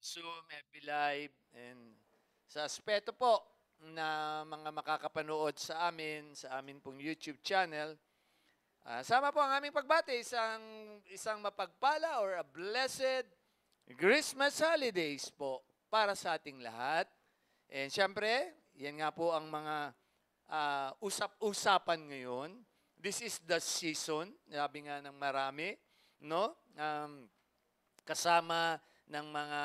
Zoom, FB Live, and sa aspeto po na mga makakapanood sa amin pong YouTube channel. Sama po ang aming pagbati, isang mapagpala or a blessed Christmas holidays po para sa ating lahat. And syempre, yan nga po ang mga usap-usapan ngayon. This is the season, sabi nga ng marami, no? Kasama ng mga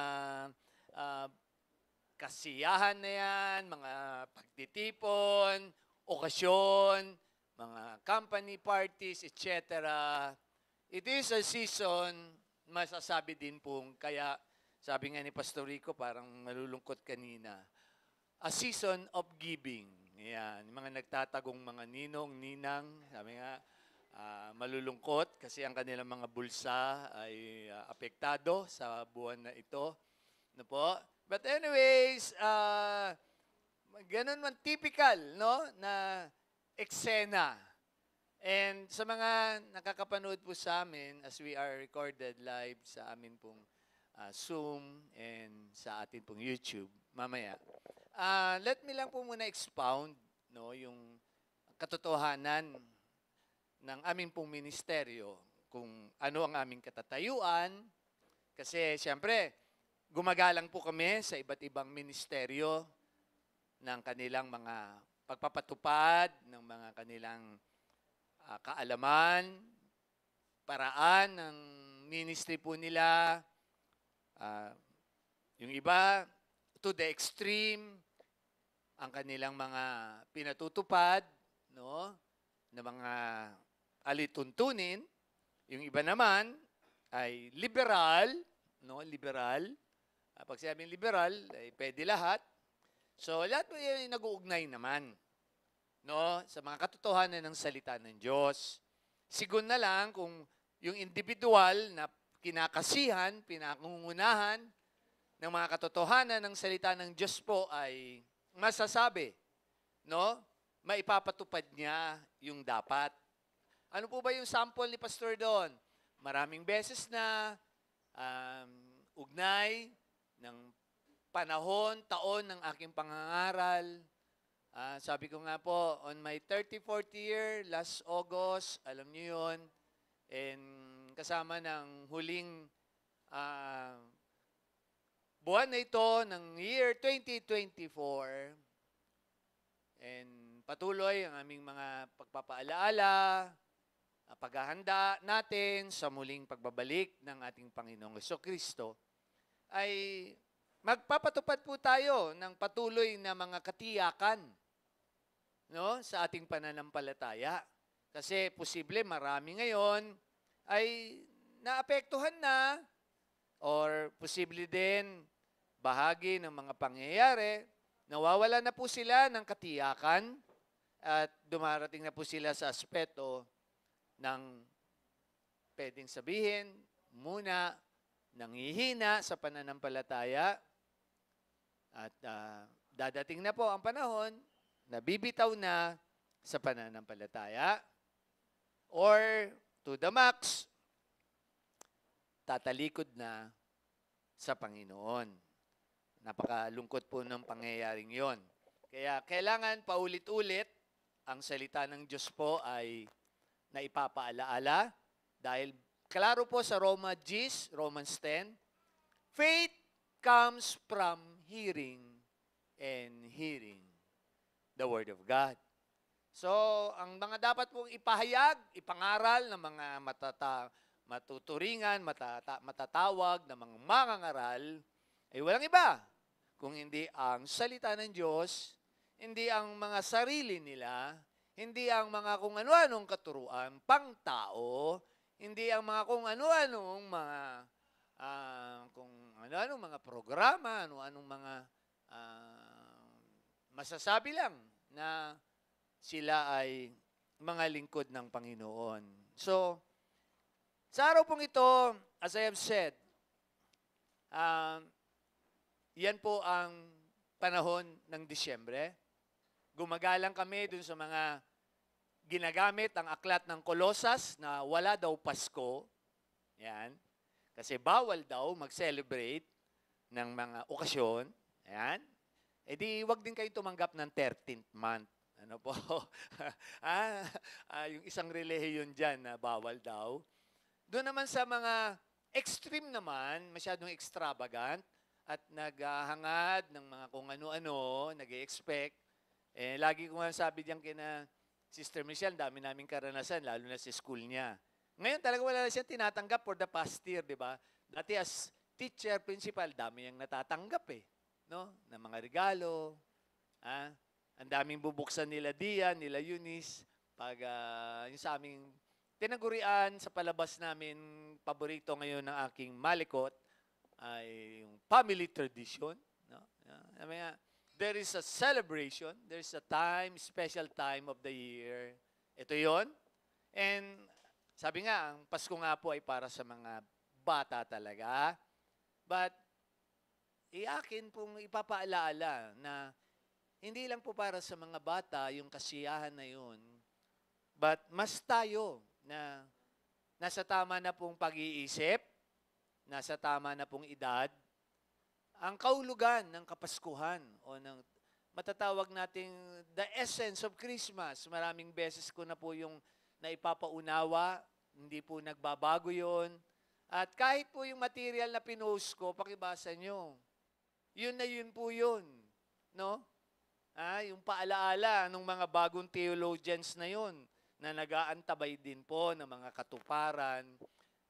ah, kasiyahan na yan, mga pagtitipon, okasyon, mga company parties, etc. It is a season, masasabi din pong, kaya sabi nga ni Pastor Rico, parang malulungkot kanina, a season of giving. Yan, mga nagtatagong mga ninong, ninang, sabi nga, malulungkot kasi ang kanilang mga bulsa ay apektado sa buwan na ito. No po? But anyways, ganun man typical, no, na eksena. And sa mga nakakapanood po sa amin as we are recorded live sa amin pong Zoom and sa atin pong YouTube mamaya. Let me lang po muna expound, no, yung katotohanan ng aming pong ministeryo, kung ano ang aming katatayuan. Kasi siyempre, gumagalang po kami sa iba't ibang ministeryo ng kanilang mga pagpapatupad, ng mga kanilang kaalaman, paraan ng ministry po nila. Yung iba, to the extreme, ang kanilang mga pinatutupad, no, na mga alituntunin. Yung iba naman ay liberal, no, liberal. Pag sinabing liberal, ay pwede lahat. So, lahat po yan ay nag-uugnay naman, no, sa mga katotohanan ng salita ng Diyos. Sigun na lang kung yung individual na kinakasihan, pinakungunahan ng mga katotohanan ng salita ng Diyos po ay masasabi, no, maipapatupad niya yung dapat. Ano po ba yung sample ni Pastor doon? Maraming beses na ugnay ng panahon, taon ng aking pangangaral. Sabi ko nga po, on my 30th, 40th year, last August, alam niyo yun, and kasama ng huling buwan na ito ng year 2024, and patuloy ang aming mga pagpapaalaala, paghahanda natin sa muling pagbabalik ng ating Panginoong Kristo, ay magpapatupad po tayo ng patuloy na mga katiyakan, no, sa ating pananampalataya. Kasi posible marami ngayon ay naapektuhan na or posible din bahagi ng mga pangyayari, nawawala na po sila ng katiyakan at dumarating na po sila sa aspeto ng pwedeng sabihin muna nanghihina sa pananampalataya at dadating na po ang panahon na bibitaw na sa pananampalataya or to the max, tatalikod na sa Panginoon. Napakalungkot po ng pangyayaring yon. Kaya kailangan paulit-ulit ang salita ng Diyos po ay naipapaalaala dahil klaro po sa Romans 10, faith comes from hearing and hearing the Word of God. So, ang mga dapat pong ipahayag, ipangaral ng mga matuturingan, matatawag ng mga mangangaral, ay walang iba kung hindi ang salita ng Diyos, hindi ang mga sarili nila, hindi ang mga kung ano-anong katuruan, pang-tao, hindi ang mga kung ano-anong mga kung ano-anong mga programa, ano-anong mga masasabi lang na sila ay mga lingkod ng Panginoon. So, sa araw pong ito, as I have said, yan po ang panahon ng Disyembre. Gumagalang kami dun sa mga ginagamit ang aklat ng Kolosas na wala daw Pasko. Yan. Kasi bawal daw mag-celebrate ng mga okasyon, ayan, edi wag din kayo tumanggap ng 13th month. Ano po? Yung isang relihiyon dyan na bawal daw. Doon naman sa mga extreme naman, masyadong extravagant at naghahangad ng mga kung ano-ano, nag-expect. Lagi ko nga sabi diyan kina Sister Michelle, dami naming karanasan, lalo na sa school niya. Ngayon talaga wala na siyang tinatanggap for the past year, di ba? Dati as teacher, principal, dami niyang natatanggap no? Na mga regalo, ang daming bubuksan nila Dian, nila Eunice, pag yung sa aming tinagurian sa palabas namin, paborito ngayon ng aking malikot, ay yung family tradition. No? There is a celebration, there is a time, special time of the year. Ito yon. And sabi nga, ang Pasko nga po ay para sa mga bata talaga. But, akin pong ipapaalaala na hindi lang po para sa mga bata yung kasiyahan na yun, but mas tayo na nasa tama na pong pag-iisip, nasa tama na pong edad, ang kaulugan ng Kapaskuhan o ng matatawag nating the essence of Christmas. Maraming beses ko na po yung naipapaunawa, hindi po nagbabago yon. At kahit po yung material na pinost ko, pakibasa nyo. Yun na yun po yun. No? Yung paalaala ng mga bagong theologians na yun na nag-aantabay din po ng mga katuparan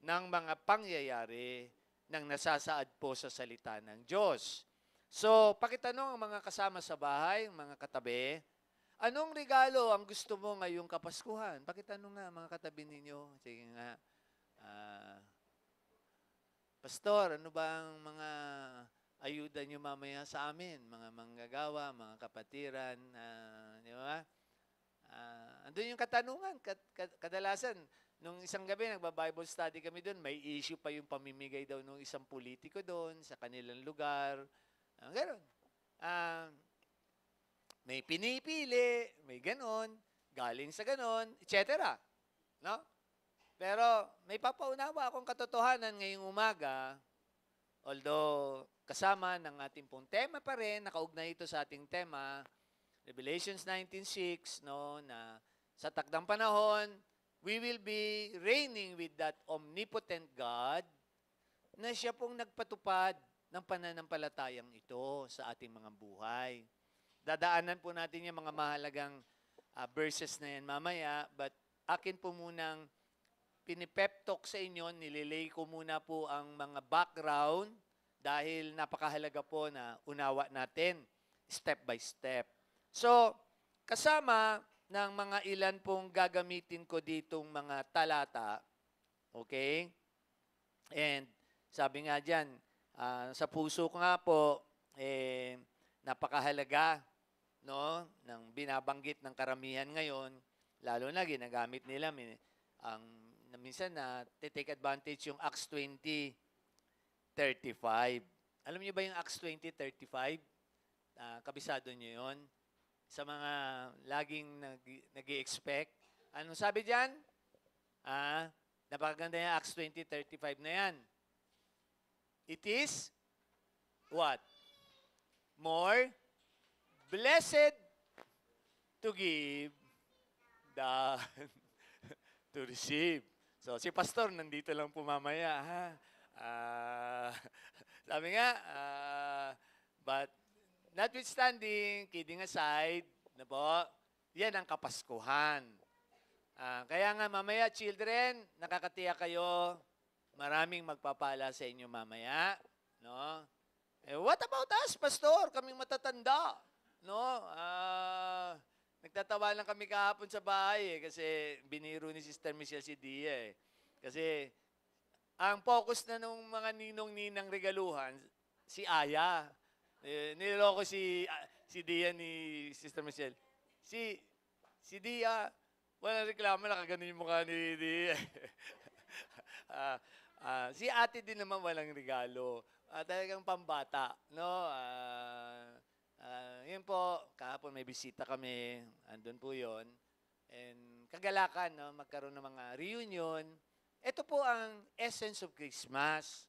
ng mga pangyayari ng nasasaad po sa salita ng Diyos. So, pakitanong ang mga kasama sa bahay, mga katabi, anong regalo ang gusto mo ngayong Kapaskuhan? Pakitanong nga mga katabi ninyo. Sige nga. Pastor, ano ba ang mga ayuda nyo mamaya sa amin? Mga manggagawa, mga kapatiran, di ba? Andun yung katanungan. Kadalasan, nung isang gabi, nagba-Bible study kami doon, may issue pa yung pamimigay daw ng isang politiko doon sa kanilang lugar. Ganon. May pinipili, may ganon, galing sa ganon, etc. No? Pero may papaunawa akong katotohanan ngayong umaga, although kasama ng ating pong tema pa rin, nakaugnay ito sa ating tema, Revelations 19:6, no, na sa takdang panahon, we will be reigning with that omnipotent God na siya pong nagpatupad ng pananampalatayang ito sa ating mga buhay. Dadaanan po natin yung mga mahalagang verses na yan mamaya, but akin po munang pinipep talk sa inyo, nililay ko muna po ang mga background dahil napakahalaga po na unawa natin step by step. So, kasama ng mga ilan pong gagamitin ko ditong mga talata, okay? And sabi nga dyan, sa puso ko nga po, napakahalaga, no, ng binabanggit ng karamihan ngayon, lalo na ginagamit nila minsan na take advantage yung Acts 20:35. Alam niyo ba yung Acts 20:35? Kabisado niyo yon? Sa mga laging nag-i-expect. Anong sabi diyan? Napakaganda yung Acts 20:35 na yan. It is what? More blessed to give than to receive. So, si Pastor nandito lang po mamaya. Sabi nga, but notwithstanding, kidding aside, na po, yan ang Kapaskuhan. Kaya nga mamaya, children, nakakatiyak kayo, maraming magpapala sa inyo mamaya. No? What about us, Pastor? Kaming matatanda. No? Nagtatawa lang kami kahapon sa bahay kasi biniro ni Sister Michelle si Dia Kasi ang focus na nung mga ninong-ninang regaluhan, si Aya. Niloloko si Dia ni Sister Michelle. Si Dia, walang reklamo, nakaganon yung mukha ni Dia. Si ate din naman walang regalo. Talagang pambata. No? Yun po, kahapon may bisita kami, andun po yon. And kagalakan, no, magkaroon ng mga reunion. Ito po ang essence of Christmas.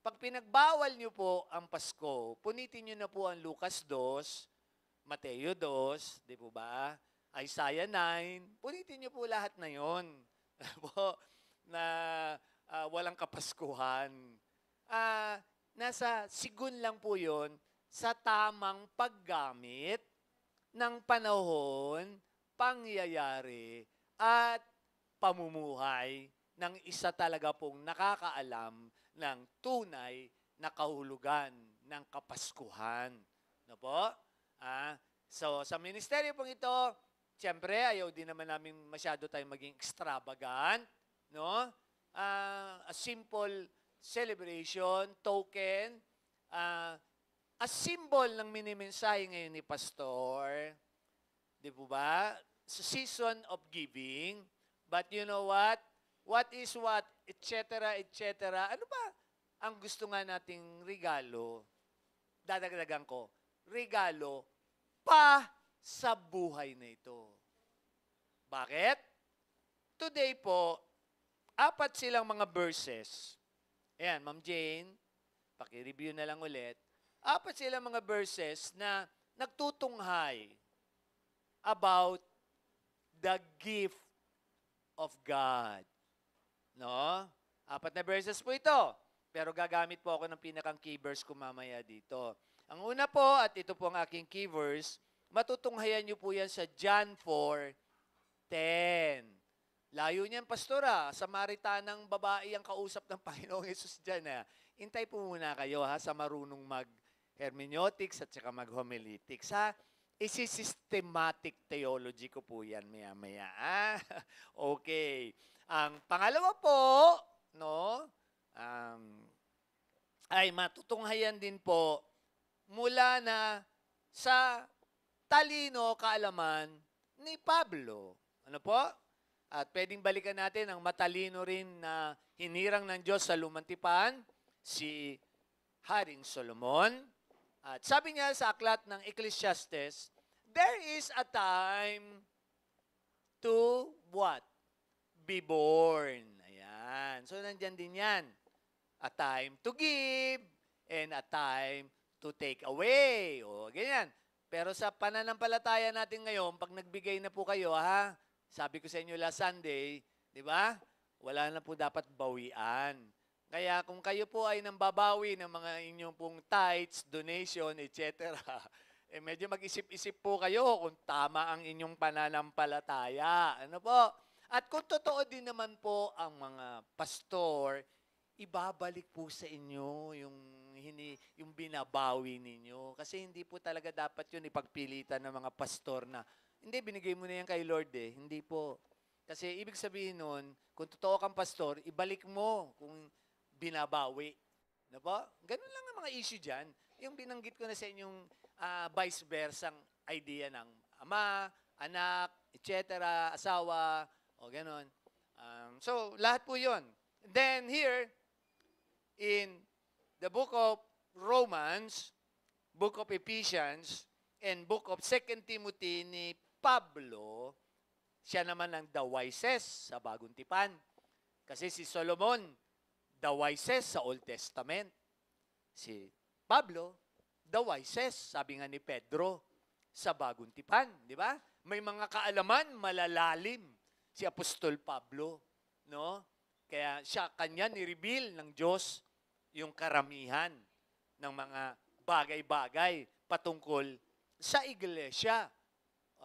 pag pinagbawal nyo po ang Pasko, punitin nyo na po ang Lucas 2, Mateo 2, di po ba? Isaiah 9, punitin nyo po lahat na yon. Po, na walang kapaskuhan. Nasa sigun lang po yon sa tamang paggamit ng panahon, pangyayari, at pamumuhay ng isa talaga pong nakakaalam ng tunay na kahulugan ng kapaskuhan. No po? So, sa ministeryo pong ito, siyempre, ayaw din naman namin masyado tayong maging extravagant. No? A simple celebration, token, a symbol ng minimensahe ngayon ni Pastor. Di po ba? It's a season of giving. But you know what? What is what? Etc. etc. Ano ba ang gusto nga nating regalo? Dadagdagan ko. Regalo pa sa buhay na ito. Bakit? Today po, 4 silang mga verses. Ayan, Ma'am Jane, paki-review na lang ulit. 4 silang mga verses na nagtutunghay about the gift of God. No? 4 na verses po ito. Pero gagamit po ako ng pinakang key verse ko mamaya dito. Ang una po, at ito po ang aking key verse, matutunghayan niyo po yan sa John 4:10. Layo niyan, pastora. Samaritanang babae ang kausap ng Panginoong Yesus dyan. Hintay po muna kayo sa marunong mag-hermeneutics at saka mag-homiletics. Isi-systematic theology ko po yan maya-maya. Okay. Ang pangalawa po, no, ay matutunghayan din po mula na sa talino kaalaman ni Pablo. Ano po? At pwedeng balikan natin ang matalino rin na hinirang ng Diyos sa lumantipan, si Haring Solomon. At sabi niya sa aklat ng Ecclesiastes, there is a time to what? Be born. Ayan. So, nandyan din yan. A time to give and a time to take away. O, ganyan. Pero sa pananampalataya natin ngayon, pag nagbigay na po kayo, sabi ko sa inyo last Sunday, di ba? Wala na po dapat bawian. Kaya kung kayo po ay nambabawi ng mga inyong pong tithes, donation, etc., medyo mag-isip-isip po kayo kung tama ang inyong pananampalataya. Ano po? At kung totoo din naman po ang mga pastor, ibabalik po sa inyo yung binabawi ninyo. Kasi hindi po talaga dapat yun ipagpilitan ng mga pastor na, hindi, binigay mo na yan kay Lord eh. Hindi po. Kasi ibig sabihin nun, kung totoo kang pastor, ibalik mo kung binabawi. Ano po? Ganun lang ang mga issue dyan. Yung binanggit ko na sa inyong vice versa idea ng ama, anak, etc., asawa, o ganun. So, lahat po yun. Then here, in the book of Romans, book of Ephesians, and book of 2 Timothy ni Pablo, siya naman ang the wisest sa Bagong Tipan. Kasi si Solomon, the wisest sa Old Testament. Si Pablo, the wisest, sabi nga ni Pedro, sa Bagong Tipan. Di ba? May mga kaalaman malalalim si Apostol Pablo. No? Kaya kanya ni-reveal ng Diyos yung karamihan ng mga bagay-bagay patungkol sa iglesia.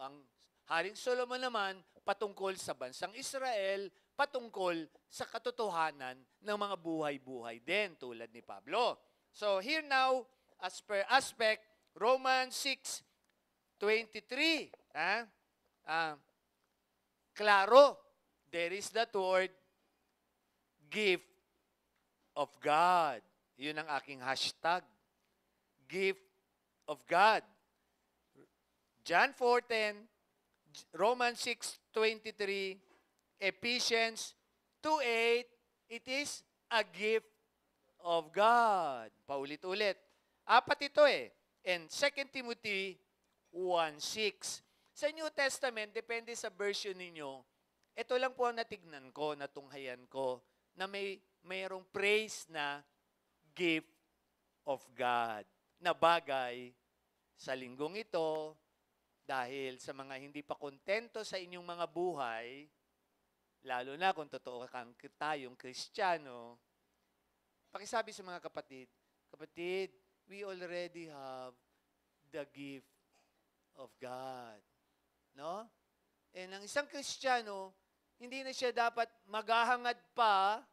Ang Haring Solomon naman patungkol sa bansang Israel, patungkol sa katotohanan ng mga buhay-buhay din tulad ni Pablo. So here now, as per aspect, Romans 6:23. Klaro, there is that word, gift of God. Yun ang aking hashtag. Gift of God. John 4:10, Romans 6:23, Ephesians 2:8, it is a gift of God. Paulit-ulit. 4 ito eh. And 2 Timothy 1:6. Sa New Testament, depende sa version ninyo, ito lang po ang natignan ko, natunghayan ko, na mayroong praise na gift of God na bagay sa linggong ito dahil sa mga hindi pa kontento sa inyong mga buhay, lalo na kung totoo kang tayong Kristiyano, pakisabi sa mga kapatid, kapatid, we already have the gift of God. No? And ang isang Kristiyano, hindi na siya dapat maghahangad pa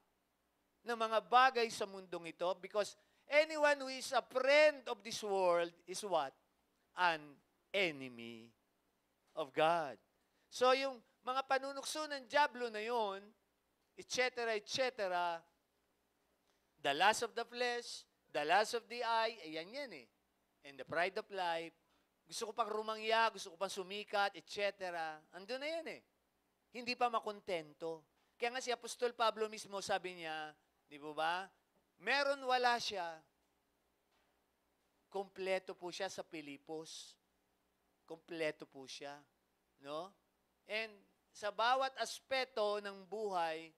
ng mga bagay sa mundong ito because anyone who is a friend of this world is what? An enemy of God. So yung mga panunukso ng dyablo na yon, etc., the lust of the flesh, the lust of the eye, ayan yan eh. And the pride of life, gusto ko pang rumangya, gusto ko pang sumikat, etc. Andun na yan eh. Hindi pa makontento. Kaya nga si Apostol Pablo mismo sabi niya, di ba? Meron wala siya. Kompleto po siya sa Pilipos. Kompleto po siya. No? And sa bawat aspeto ng buhay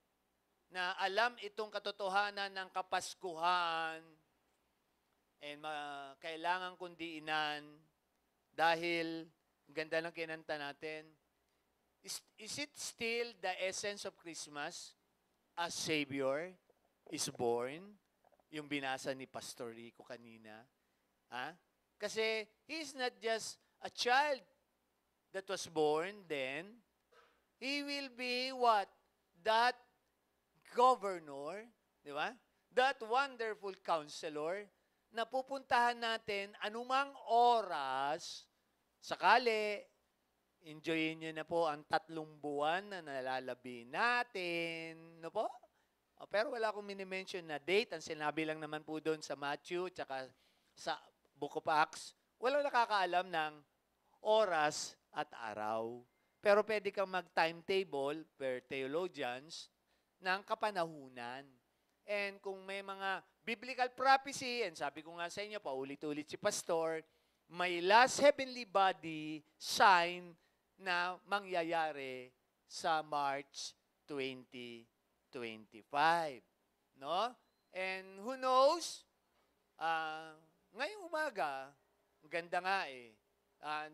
na alam itong katotohanan ng Kapaskuhan and kailangan kong diinan dahil ganda ng kinanta natin, is it still the essence of Christmas? A Savior is born? Yung binasa ni Pastor Rico kanina. Ha? Kasi he is not just a child that was born then. He will be what? That governor, di ba? That wonderful counselor na pupuntahan natin anumang oras, sakali, enjoyin nyo na po ang 3 buwan na nalalabi natin. No po? Pero wala akong minimension na date. Ang sinabi lang naman po doon sa Matthew tsaka sa Book of Acts, wala nakakaalam ng oras at araw. Pero pwede kang mag-timetable per theologians ng kapanahunan. And kung may mga biblical prophecy, and sabi ko nga sa inyo, paulit-ulit si Pastor, may last heavenly body sign na mangyayari sa March 2025. No? And who knows? Ngayong umaga, ganda nga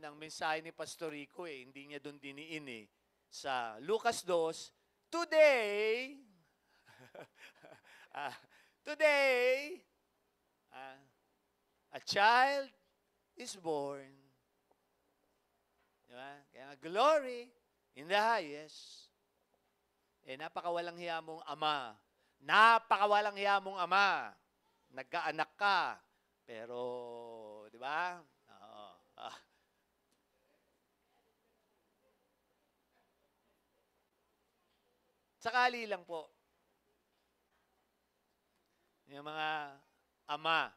ng mensahe ni Pastor Rico hindi niya doon diniin sa Lucas 2, today, a child is born. Diba? Kaya glory in the highest. Napakawalang hiya mong ama. Napakawalang hiya mong ama. Nagkaanak ka. Pero, di ba? Sakali lang po. Yung mga ama.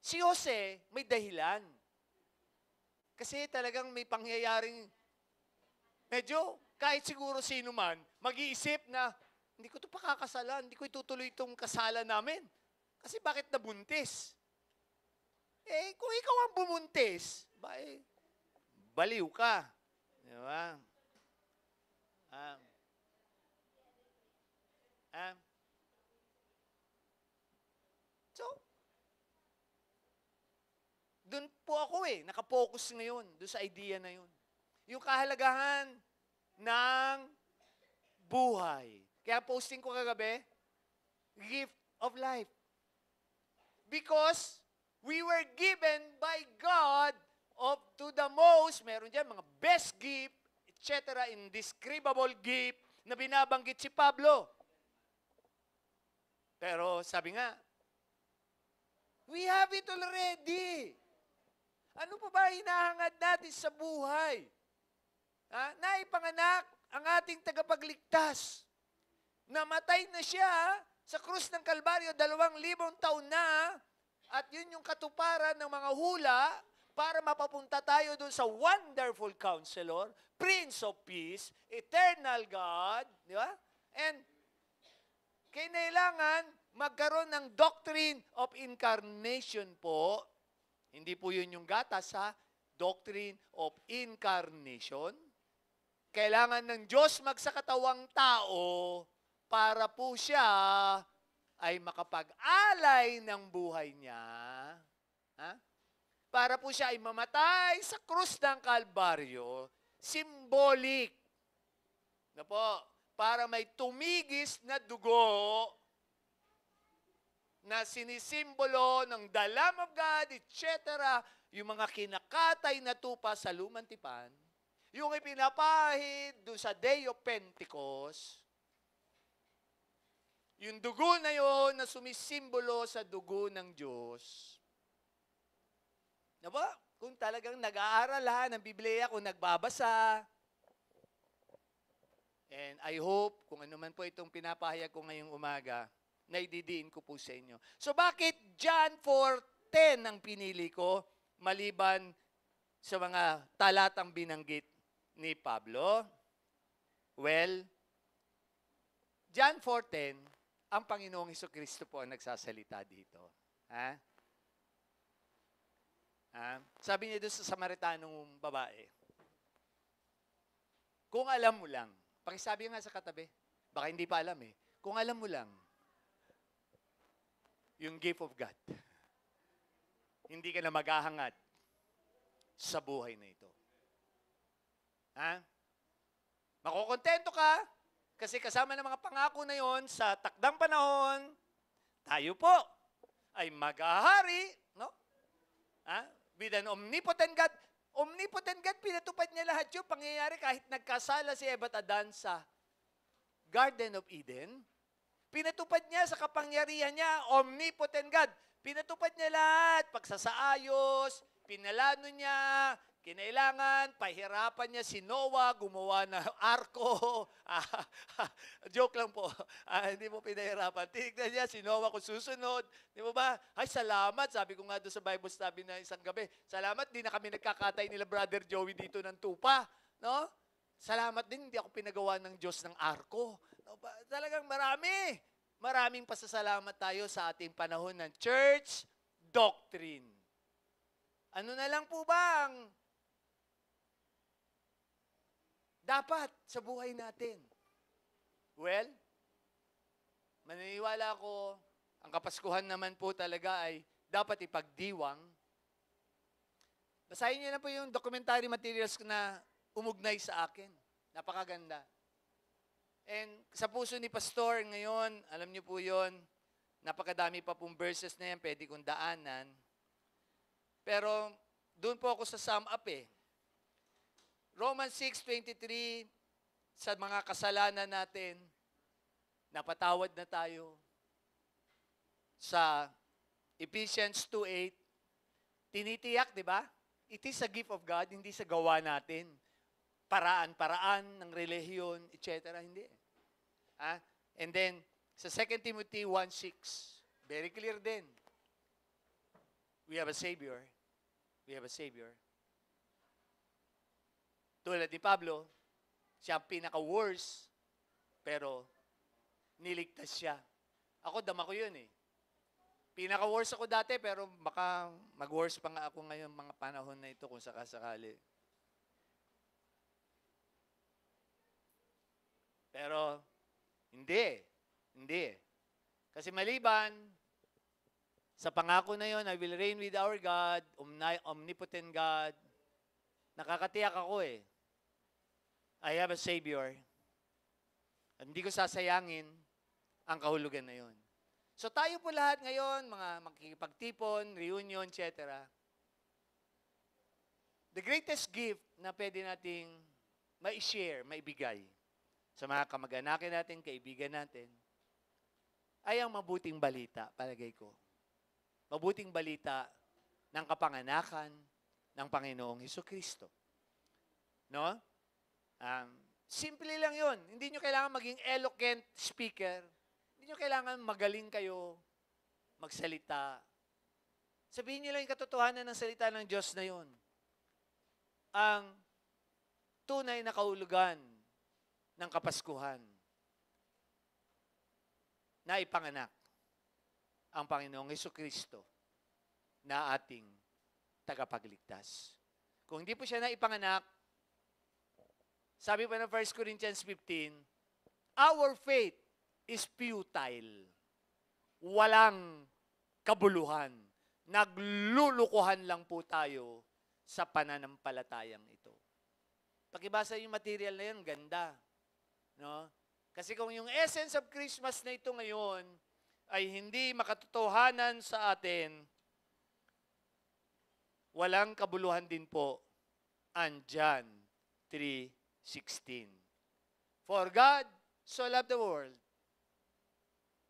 Si Jose may dahilan. Kasi talagang may pangyayaring medyo kahit siguro sino man mag-iisip na hindi ko ito pakakasalan, hindi ko itutuloy itong kasalan namin. Kasi bakit nabuntis? Kung ikaw ang bumuntis, baliw ka. Di ba? So, doon po ako nakapokus ngayon, doon sa idea na yun. Yung kahalagahan ng buhay. Kaya posting ko kagabi, gift of life. Because we were given by God to the most, meron dyan mga best gift, etc., indescribable gift na binabanggit si Pablo. Pero sabi nga, we have it already. Ano pa ba hinahangad natin sa buhay? Naipanganak ang ating tagapagligtas. Namatay na siya sa krus ng Kalbaryo 2,000 taon na at yun yung katuparan ng mga hula para mapapunta tayo doon sa wonderful counselor, Prince of Peace, eternal God, di ba? And kailangan magkaroon ng doctrine of incarnation po. Hindi po yun yung gatas sa doctrine of incarnation. Kailangan ng Diyos magsakatawang tao para po siya ay makapag-alay ng buhay niya, ha? Para po siya ay mamatay sa krus ng Kalbaryo, symbolic, na po, para may tumigis na dugo na sinisimbolo ng the Lamb of God, etc., yung mga kinakatay na tupa sa lumang tipan, yung ipinapahid doon sa Day of Pentecost, yung dugo na yon na sumisimbolo sa dugo ng Diyos. Diba? Kung talagang nag-aaral ng Biblia, kung nagbabasa, and I hope, kung ano man po itong pinapahayag ko ngayong umaga, naididiin ko po sa inyo. So bakit John 4:10 ang pinili ko, maliban sa mga talatang binanggit ni Pablo? Well, John 4:10, ang Panginoong Hesukristo po ang nagsasalita dito. Ha? Sabi niya doon sa Samaritanong babae, kung alam mo lang, pakisabi nga sa katabi, baka hindi pa alam kung alam mo lang, yung gift of God, hindi ka na maghahangad sa buhay na ito. Makukontento ka, kasi kasama ng mga pangako na yon sa takdang panahon, tayo po ay maghahari, no? With an omnipotent God. Omnipotent God, pinatupad niya lahat yun. Pangyayari kahit nagkasala si Eva at Adan sa Garden of Eden, pinatupad niya sa kapangyarihan niya, omnipotent God. Pinatupad niya lahat, pagsasaayos, pinalano niya, kinailangan, pahirapan niya si Noah, gumawa ng arko. Joke lang po. Hindi mo pinahirapan. Tinignan niya si Noah kung susunod. Di ba ba? Ay, salamat. Sabi ko nga doon sa Bible study na isang gabi, salamat, di na kami nagkakatay nila Brother Joey dito ng tupa. No? Salamat din, hindi ako pinagawa ng Diyos ng arko. No? Talagang marami. Maraming pasasalamat tayo sa ating panahon ng church doctrine. Ano na lang po ba ang dapat sa buhay natin? Well, maniniwala ako, ang Kapaskuhan naman po talaga ay dapat ipagdiwang. Basahin niyo na po yung documentary materials na umugnay sa akin. Napakaganda. And sa puso ni Pastor ngayon, alam niyo po yon, napakadami pa pong verses na yan, pwede kong daanan. Pero doon po ako sa sum up Romans 6:23, sa mga kasalanan natin, napatawad na tayo. Sa Ephesians 2:8, tinitiyak, di ba? It is a gift of God, hindi sa gawa natin. Paraan-paraan ng relihiyon, etc. Hindi. And then, sa 2 Timothy 1:6, very clear din. We have a Savior. We have a Savior. Tulad ni Pablo, siya ang pinaka-worst, pero niligtas siya. Ako, dama ko yun Pinaka-worst ako dati, pero baka mag-worst pa nga ako ngayon mga panahon na ito kung sakasakali. Pero, hindi. Kasi maliban sa pangako na yon, I will reign with our God, omnipotent God, nakakatiyak ako I have a Savior. Hindi ko sasayangin ang kahulugan na yon. So tayo po lahat ngayon, mga makikipagtipon, reunion, etc. The greatest gift na pwede nating ma-share, maibigay sa mga kamag-anakin natin, kaibigan natin, ay ang mabuting balita, palagay ko. Mabuting balita ng kapanganakan ng Panginoong Hesukristo. No? Simple lang yun. Hindi nyo kailangan maging eloquent speaker. Hindi nyo kailangan magaling kayo magsalita. Sabihin nyo lang yung katotohanan ng salita ng Diyos na yun. Ang tunay na kahulugan ng Kapaskuhan na ipanganak ang Panginoong Hesukristo na ating tagapagligtas. Kung hindi po siya naipanganak, sabi pa ng 1 Corinthians 15, our faith is futile. walang kabuluhan. Naglulukuhan lang po tayo sa pananampalatayang ito. Pakibasa yung material na yun, ganda. No? Kasi kung yung essence of Christmas na ito ngayon ay hindi makatotohanan sa atin, walang kabuluhan din po ang John 3:16. For God so loved the world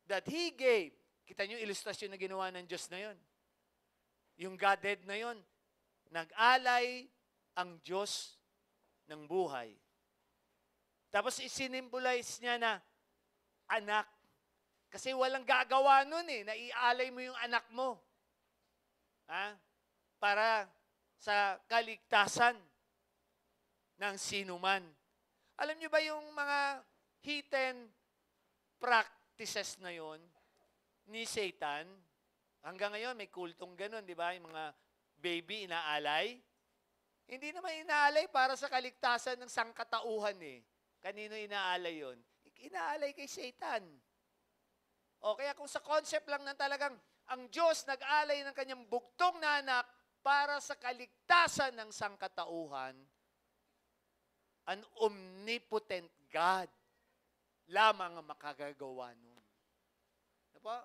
that He gave. Kita niyo yung ilustrasyon na ginawa ng Diyos na yun. Yung Godhead na yun, nag-alay ang Diyos ng buhay. Tapos isinimbolize niya na anak. Kasi walang gagawa nun naialay mo yung anak mo. Para sa kaligtasan ng sinuman. Alam niyo ba yung mga hidden practices na yon ni Satan? Hanggang ngayon may kultong ganun, di ba? Yung mga baby inaalay. Hindi naman inaalay para sa kaligtasan ng sangkatauhan Kanino inaalay yon? Inaalay kay Satan. O kaya kung sa concept lang ng talagang ang Diyos nag-alay ng kanyang bugtong na anak para sa kaligtasan ng sangkatauhan, an omnipotent God lamang ang makagagawa nun. Ano po?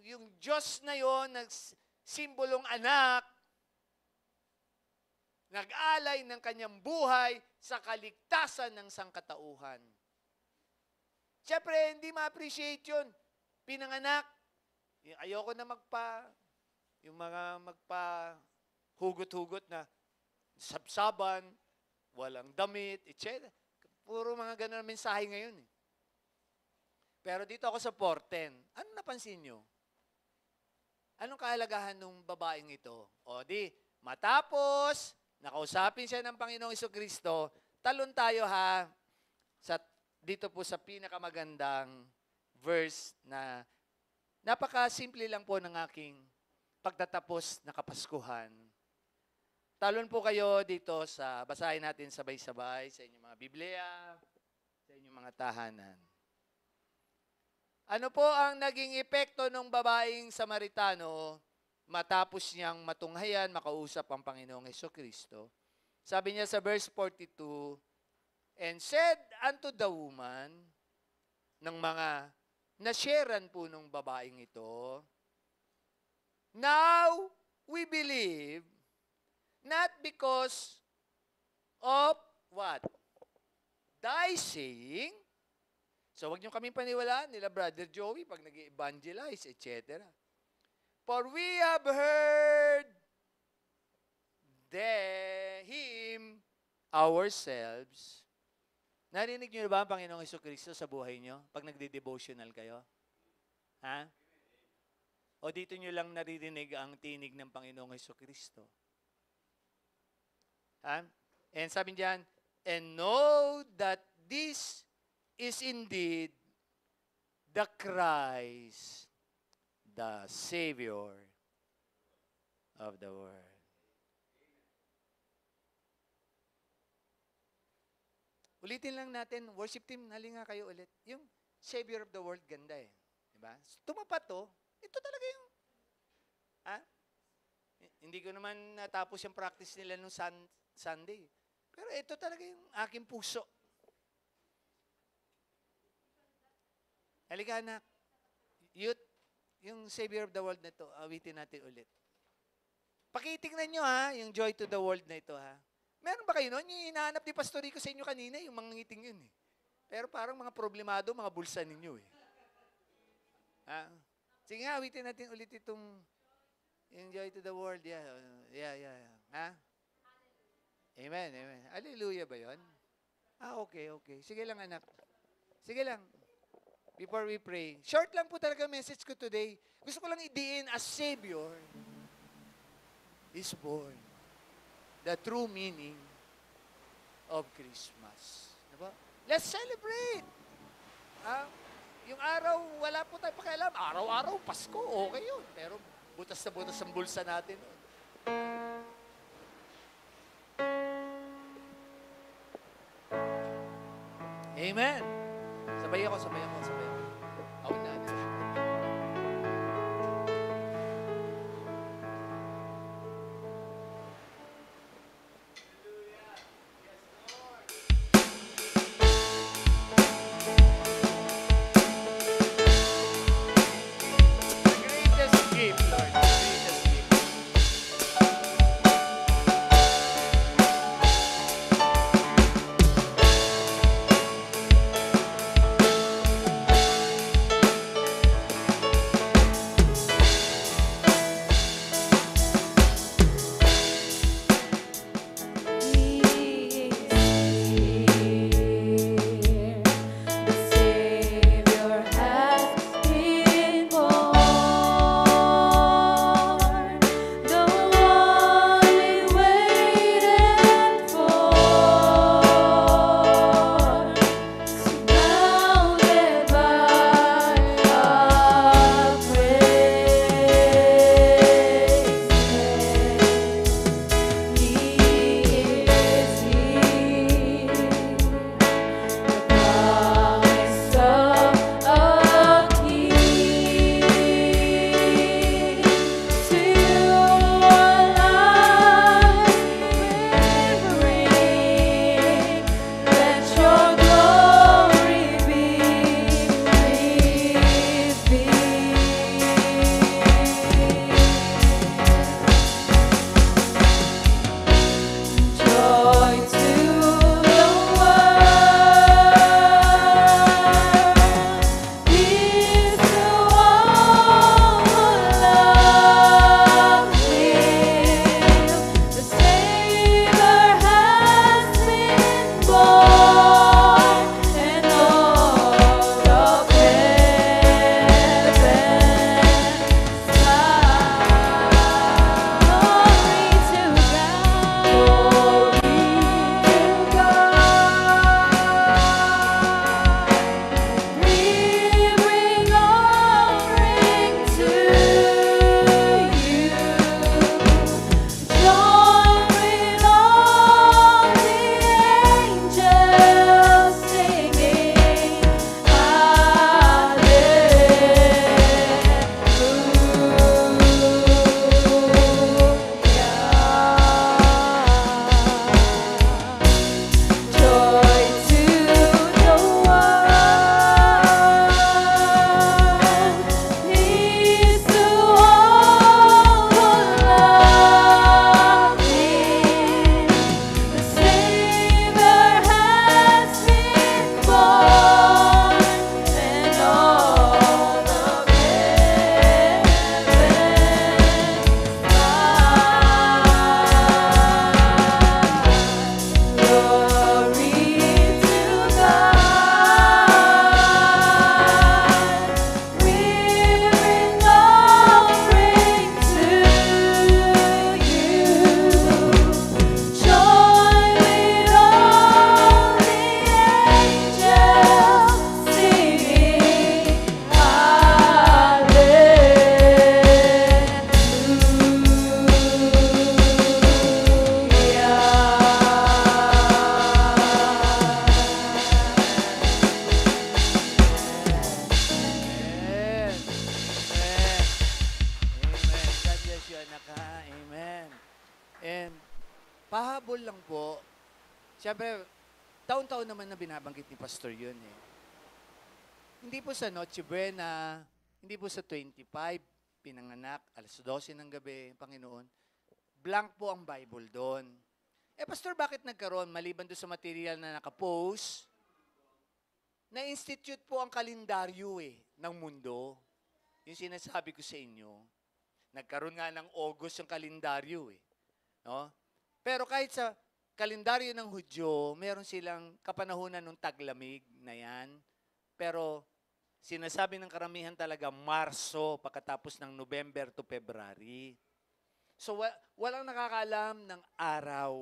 Yung Diyos na yon, simbolong anak, nag-alay ng kanyang buhay sa kaligtasan ng sangkatauhan. Siyempre, hindi ma-appreciate yun. Pinanganak. Ayoko na yung mga hugot-hugot na sabsaban, walang damit, etc. Puro mga ganun ang mensahe ngayon Pero dito ako sa 4:10. Ano napansin nyo? Anong kahalagahan ng babaeng ito? O matapos, nakausapin siya ng Panginoong Jesucristo, talon tayo dito po sa pinakamagandang verse na napaka-simple lang po ng aking pagtatapos na Kapaskuhan. Talon po kayo dito basahin natin sabay-sabay sa inyong mga Biblia, sa inyong mga tahanan. Ano po ang naging epekto ng babaeng Samaritano matapos niyang matunghayan, makausap ang Panginoong Jesucristo? Sabi niya sa verse 42, and said unto the woman, ng mga nasharean po ng babaeng ito, now we believe, not because of what? Thy saying. So, wag niyo kami paniwalaan nila Brother Joey pag nag-evangelize, etc. For we have heard him ourselves. Narinig niyo ba ang Panginoong Jesucristo sa buhay niyo pag nagde-devotional kayo? O dito niyo lang naririnig ang tinig ng Panginoong Jesucristo? And sabi diyan, and know that this is indeed the Christ, the Savior of the world. Ulitin lang natin, worship team, halika kayo ulit. Yung Savior of the world, ganda Diba? Tumapat ito talaga yung, hindi ko naman natapos yung practice nila nung Sunday. Pero ito talaga yung aking puso. Halika anak, youth, yung Savior of the world na ito, awitin natin ulit. Pakitingnan nyo yung joy to the world na ito Meron ba kayo nun? Yung hinahanap ni Pastor Rico sa inyo kanina, yung mga ngiting yun Pero parang mga problemado, mga bulsa ninyo Sige nga, awitin natin ulit itong yung joy to the world. Yeah. Amen. Hallelujah ba yun? Okay. Sige lang anak. Sige lang. Before we pray. Short lang po talaga message ko today. Gusto ko lang idiin, a Savior is born. The true meaning of Christmas. Diba? Let's celebrate. Yung araw, wala po tayo pakialam. Araw-araw, Pasko, okay yun. Pero butas na butas ang bulsa natin. Amen. Sabay ako. Awit na. Bible lang po. Siyempre, taon-taon naman na binabanggit ni Pastor yun eh. Hindi po sa Noche Buena, hindi po sa 25, pinanganak, alas 12 ng gabi, Panginoon. Blank po ang Bible doon. Pastor, bakit nagkaroon? Maliban doon sa material na nakapost, na-institute po ang kalendaryo ng mundo. Yung sinasabi ko sa inyo. Nagkaroon nga ng August yung kalendaryo No? Pero kahit sa kalendaryo ng Hudyo, meron silang kapanahunan ng taglamig na yan. Pero sinasabi ng karamihan talaga Marso pagkatapos ng November to February. So walang nakakaalam ng araw.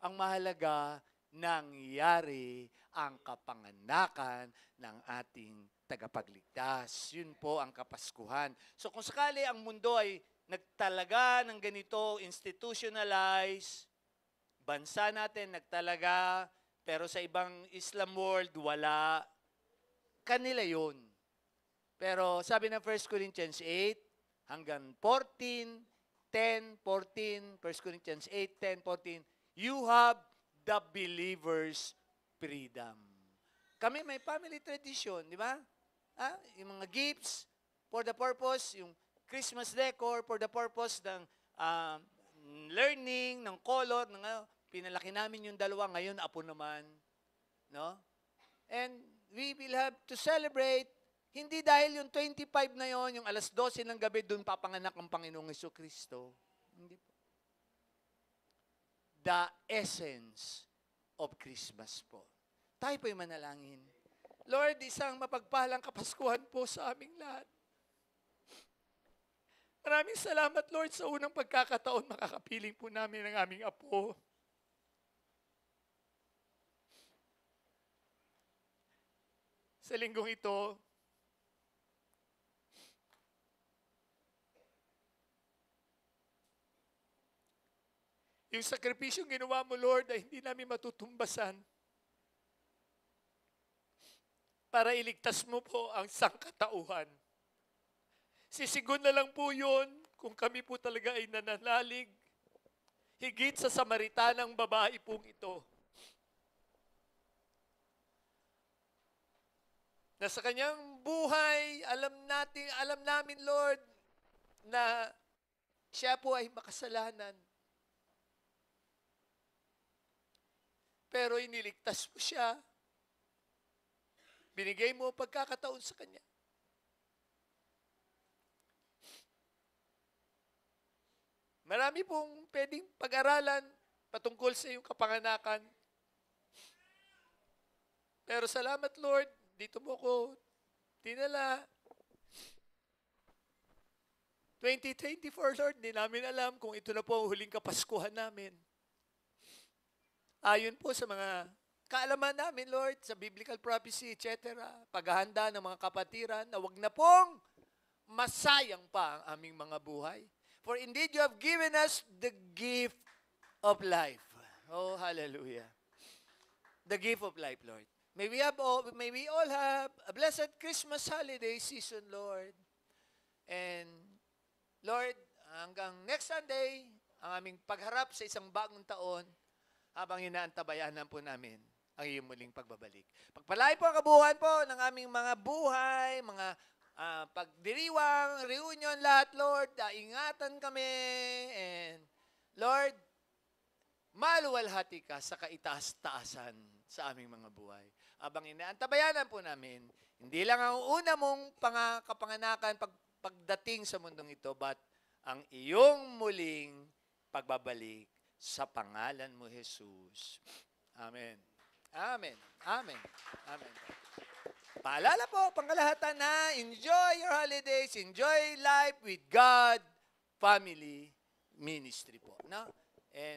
Ang mahalaga, nangyari ang kapanganakan ng ating tagapagligtas. Yun po ang Kapaskuhan. So kung sakali ang mundo ay nagtalaga ng ganito, institutionalized, bansa natin nagtalaga, pero sa ibang Islam world, wala. Kanila yun. Pero sabi ng 1 Corinthians 8, hanggang 14, 10, 14, 1 Corinthians 8, 10, 14, you have the believer's freedom. Kami may family tradition, di ba? Yung mga gifts for the purpose, yung Christmas decor for the purpose ng learning, ng color, pinalaki namin yung dalawa, ngayon apo naman. No? And we will have to celebrate, hindi dahil yung 25 na yon, yung alas 12 ng gabi, doon papanganak ang Panginoong Jesucristo. Hindi po. The essence of Christmas po. Tayo po'y manalangin. Lord, isang mapagpalang Kapaskuhan po sa aming lahat. Maraming salamat, Lord, sa unang pagkakataon makakapiling po namin ang aming apo. Sa linggong ito, yung sakripisyong ginawa mo, Lord, ay hindi namin matutumbasan para iligtas mo po ang sangkatauhan. Sisigon na lang po yun kung kami po talaga ay nananalig higit sa Samaritanang babae pong ito. Na sa kanyang buhay, alam namin, Lord, na siya po ay makasalanan. Pero iniligtas mo siya. Binigay mo pagkakataon sa kanya. Marami pong pwedeng pag-aralan patungkol sa iyong kapanganakan. Pero salamat, Lord, dito mo ko dinala. 2024, Lord, di namin alam kung ito na po ang huling Kapaskuhan namin. Ayon po sa mga kaalaman namin, Lord, sa biblical prophecy, etc., paghahanda ng mga kapatiran na wag na pong masayang pa ang aming mga buhay. For indeed, you have given us the gift of life. Oh, hallelujah. The gift of life, Lord. May we all have a blessed Christmas holiday season, Lord. And, Lord, hanggang next Sunday, ang aming pagharap sa isang bagong taon, habang inaantabayanan po namin ang iyong muling pagbabalik. Pagpalay po ang kabuuan po ng aming mga buhay, mga pagdiriwang, reunion, lahat, Lord. Ingatan kami. And, Lord, maluwalhati ka sa kaitaas-taasan sa aming mga buhay. Abang inaantabayanan po namin, hindi lang ang una mong kapanganakan pagdating sa mundong ito, but ang iyong muling pagbabalik sa pangalan mo, Jesus. Amen. Amen. Amen. Amen. Paalala po, pangkalahatan na, enjoy your holidays, enjoy life with God, family, ministry po. No? And